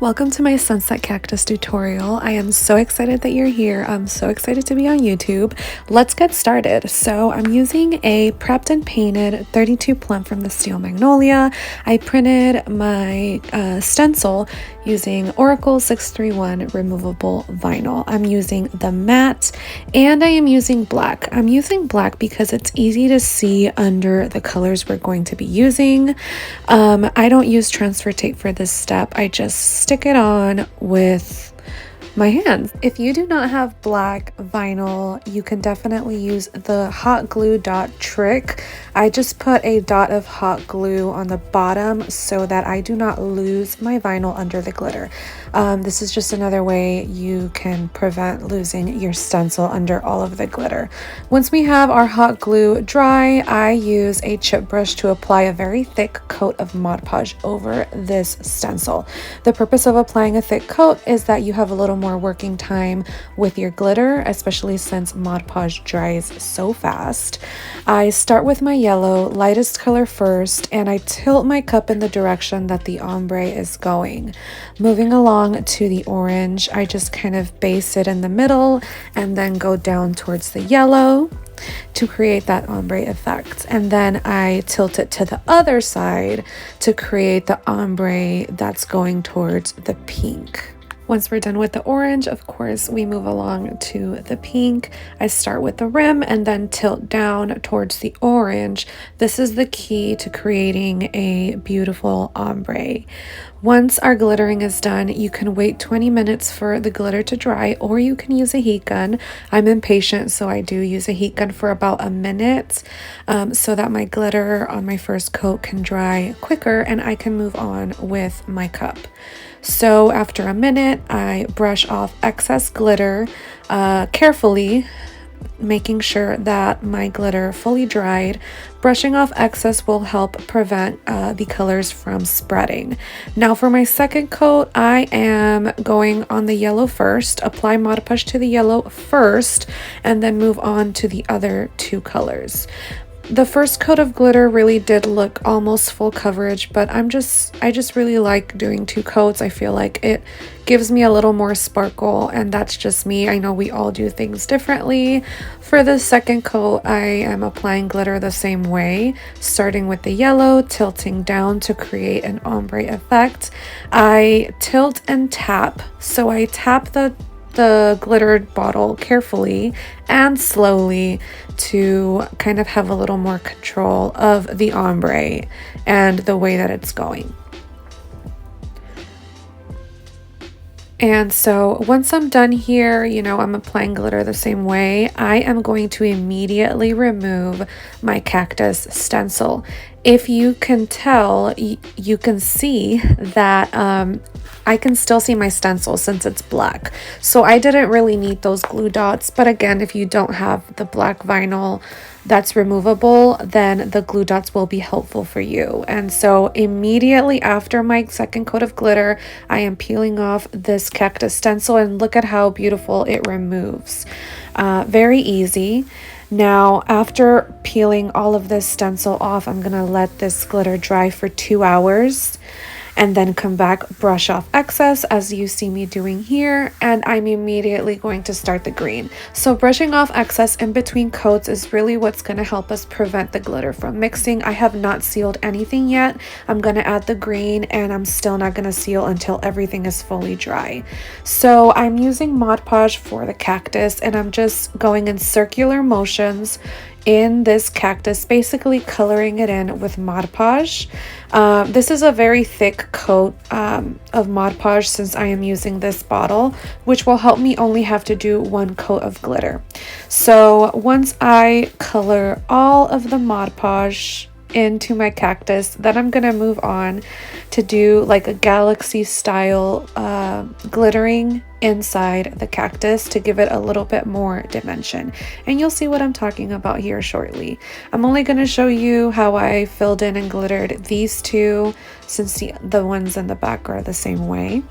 Welcome to my sunset cactus tutorial. I am so excited that you're here. I'm so excited to be on YouTube. Let's get started. So I'm using a prepped and painted 32 plum from the Steel Magnolia. I printed my stencil using Oracle 631 removable vinyl. I'm using the matte and I am using black. I'm using black because it's easy to see under the colors we're going to be using. I don't use transfer tape for this step. I just stick it on with my hands. If you do not have black vinyl, you can definitely use the hot glue dot trick. I just put a dot of hot glue on the bottom so that I do not lose my vinyl under the glitter. This is just another way you can prevent losing your stencil under all of the glitter. Once we have our hot glue dry, I use a chip brush to apply a very thick coat of Mod Podge over this stencil. The purpose of applying a thick coat is that you have a little more working time with your glitter, especially since Mod Podge dries so fast. I start with my yellow, lightest color first, and I tilt my cup in the direction that the ombre is going. Moving along to the orange, I just kind of base it in the middle and then go down towards the yellow to create that ombre effect. And then I tilt it to the other side to create the ombre that's going towards the pink. Once we're done with the orange, of course, we move along to the pink. I start with the rim and then tilt down towards the orange. This is the key to creating a beautiful ombre. Once our glittering is done, you can wait 20 minutes for the glitter to dry, or you can use a heat gun. I'm impatient, so I do use a heat gun for about a minute so that my glitter on my first coat can dry quicker and I can move on with my cup. So after a minute, I brush off excess glitter carefully, making sure that my glitter fully dried. Brushing off excess will help prevent the colors from spreading. Now for my second coat, I am going on the yellow first, apply Mod Podge to the yellow first, and then move on to the other two colors. The first coat of glitter really did look almost full coverage, but I just really like doing two coats. I feel like it gives me a little more sparkle, and that's just me. I know we all do things differently. For the second coat, I am applying glitter the same way, starting with the yellow, tilting down to create an ombre effect. I tilt and tap, so I tap the glittered bottle carefully and slowly to kind of have a little more control of the ombre and the way that it's going. And so once I'm done here, I'm applying glitter the same way, I am going to immediately remove my cactus stencil. If you can tell, you can see that I can still see my stencil since it's black. So I didn't really need those glue dots. But again, if you don't have the black vinyl that's removable, then the glue dots will be helpful for you. And so immediately after my second coat of glitter, I am peeling off this cactus stencil, and look at how beautiful it removes. Very easy. Now, after peeling all of this stencil off, I'm gonna let this glitter dry for 2 hours and then come back, brush off excess as you see me doing here, and I'm immediately going to start the green. So brushing off excess in between coats is really what's going to help us prevent the glitter from mixing. I have not sealed anything yet. I'm going to add the green, and I'm still not going to seal until everything is fully dry. So I'm using Mod Podge for the cactus, and I'm just going in circular motions in this cactus, basically coloring it in with Mod Podge. This is a very thick coat of Mod Podge since I am using this bottle, which will help me only have to do one coat of glitter. So once I color all of the Mod Podge into my cactus, then I'm gonna move on to do like a galaxy style glittering inside the cactus to give it a little bit more dimension, and you'll see what I'm talking about here shortly. I'm only going to show you how I filled in and glittered these two since the ones in the back are the same way.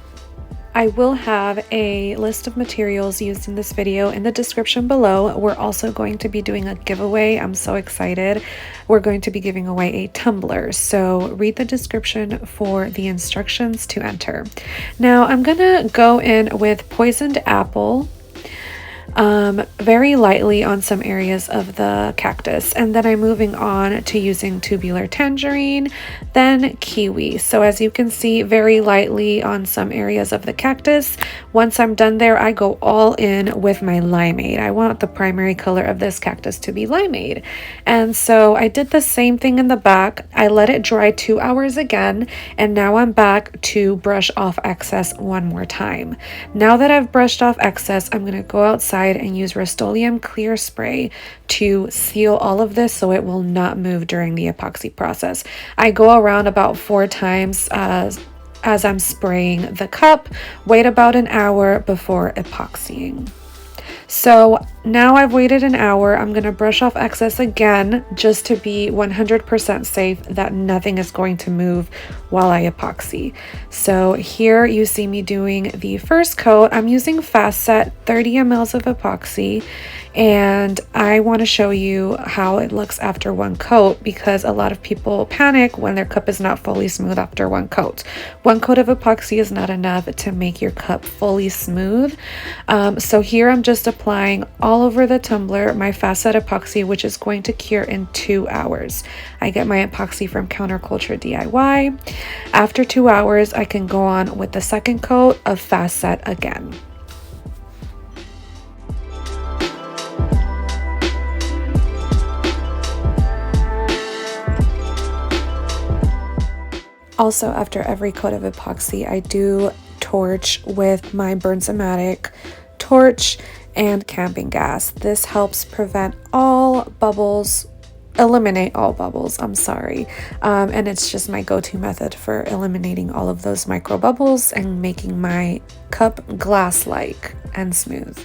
I will have a list of materials used in this video in the description below. We're also going to be doing a giveaway. I'm so excited. We're going to be giving away a tumbler, so read the description for the instructions to enter. Now I'm gonna go in with Poisoned Apple very lightly on some areas of the cactus, and then I'm moving on to using Tubular Tangerine, then Kiwi. So as you can see, very lightly on some areas of the cactus. Once I'm done there, I go all in with my Limeade. I want the primary color of this cactus to be Limeade, and so I did the same thing in the back. I let it dry 2 hours again, and now I'm back to brush off excess one more time. Now that I've brushed off excess, I'm going to go outside and use Rust-Oleum clear spray to seal all of this so it will not move during the epoxy process. I go around about 4 times as I'm spraying the cup, wait about an hour before epoxying. So now I've waited an hour. I'm going to brush off excess again just to be 100% safe that nothing is going to move while I epoxy. So here you see me doing the first coat. I'm using Fast Set 30 ml of epoxy, and I want to show you how it looks after one coat, because a lot of people panic when their cup is not fully smooth after one coat. One coat of epoxy is not enough to make your cup fully smooth. So here I'm just applying all over the tumbler my Fast Set epoxy, which is going to cure in 2 hours. I get my epoxy from Counterculture DIY. After 2 hours, I can go on with the second coat of Fast Set again. Also, after every coat of epoxy, I do torch with my Bernzomatic torch and camping gas. This helps prevent all bubbles, eliminate all bubbles, I'm sorry. And it's just my go-to method for eliminating all of those micro bubbles and making my cup glass-like and smooth.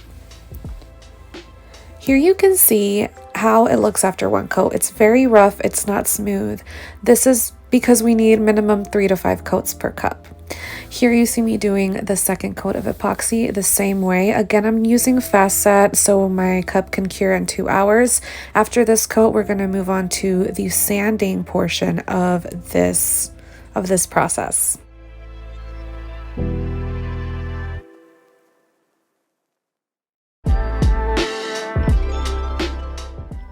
Here you can see how it looks after one coat. It's very rough, it's not smooth. This is because we need minimum 3 to 5 coats per cup. Here you see me doing the second coat of epoxy the same way. Again, I'm using Fast Set so my cup can cure in 2 hours. After this coat, we're going to move on to the sanding portion of this process.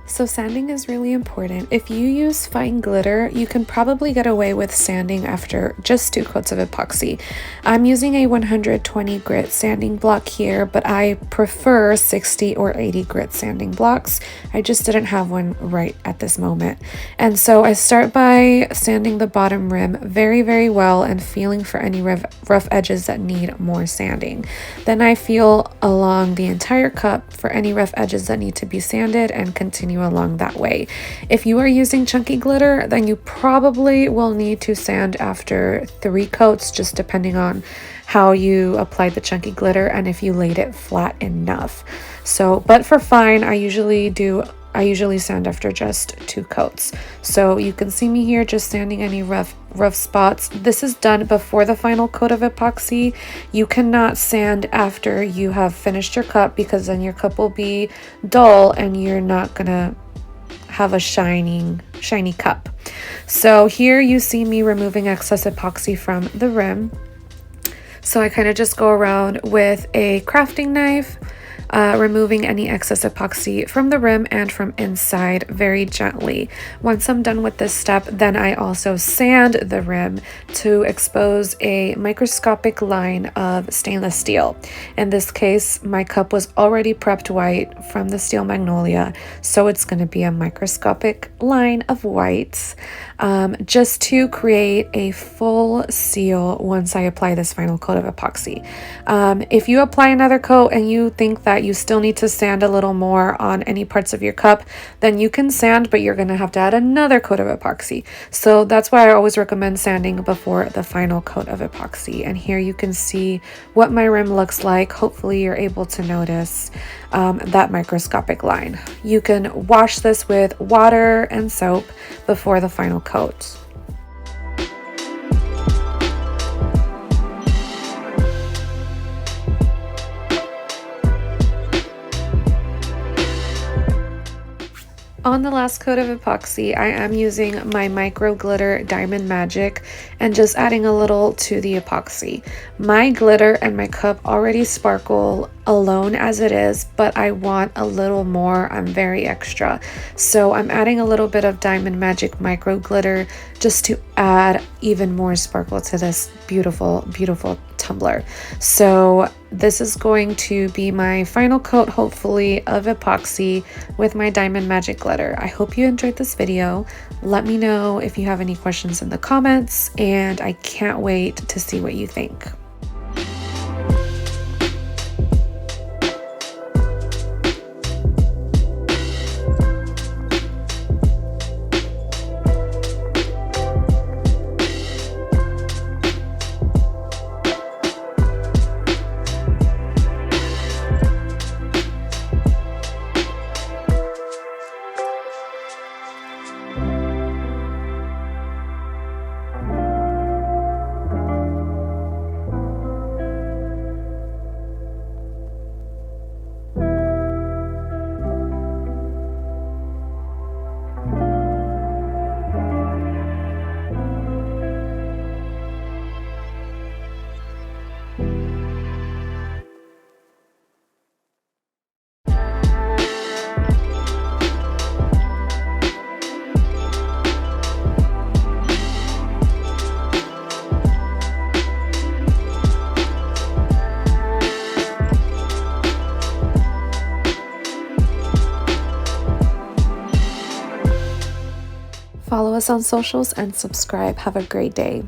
So sanding is really important. If you use fine glitter, you can probably get away with sanding after just 2 coats of epoxy. I'm using a 120 grit sanding block here, but I prefer 60 or 80 grit sanding blocks. I just didn't have one right at this moment. And so I start by sanding the bottom rim very, very well and feeling for any rough edges that need more sanding. Then I feel along the entire cup for any rough edges that need to be sanded and continue along that way. If you are using chunky glitter, then you probably will need to sand after 3 coats, just depending on how you applied the chunky glitter and if you laid it flat enough. So, but for fine, I usually sand after just 2 coats. So you can see me here just sanding any rough spots. This is done before the final coat of epoxy. You cannot sand after you have finished your cup, because then your cup will be dull and you're not gonna have a shiny cup. So here you see me removing excess epoxy from the rim. So I kind of just go around with a crafting knife, removing any excess epoxy from the rim and from inside very gently. Once I'm done with this step, then I also sand the rim to expose a microscopic line of stainless steel. In this case, my cup was already prepped white from the Steel Magnolia, so it's going to be a microscopic line of whites, just to create a full seal once I apply this final coat of epoxy. If you apply another coat and you think that you still need to sand a little more on any parts of your cup, then you can sand, but you're going to have to add another coat of epoxy. So that's why I always recommend sanding before the final coat of epoxy. And here you can see what my rim looks like. Hopefully you're able to notice that microscopic line. You can wash this with water and soap before the final coat. On the last coat of epoxy, I am using my micro glitter Diamond Magic and just adding a little to the epoxy. My glitter and my cup already sparkle alone as it is, but I want a little more. I'm very extra. So I'm adding a little bit of Diamond Magic micro glitter just to add even more sparkle to this beautiful, beautiful tumbler. So this is going to be my final coat, hopefully, of epoxy with my Diamond Magic glitter. I hope you enjoyed this video. Let me know if you have any questions in the comments, and I can't wait to see what you think. Follow us on socials and subscribe. Have a great day.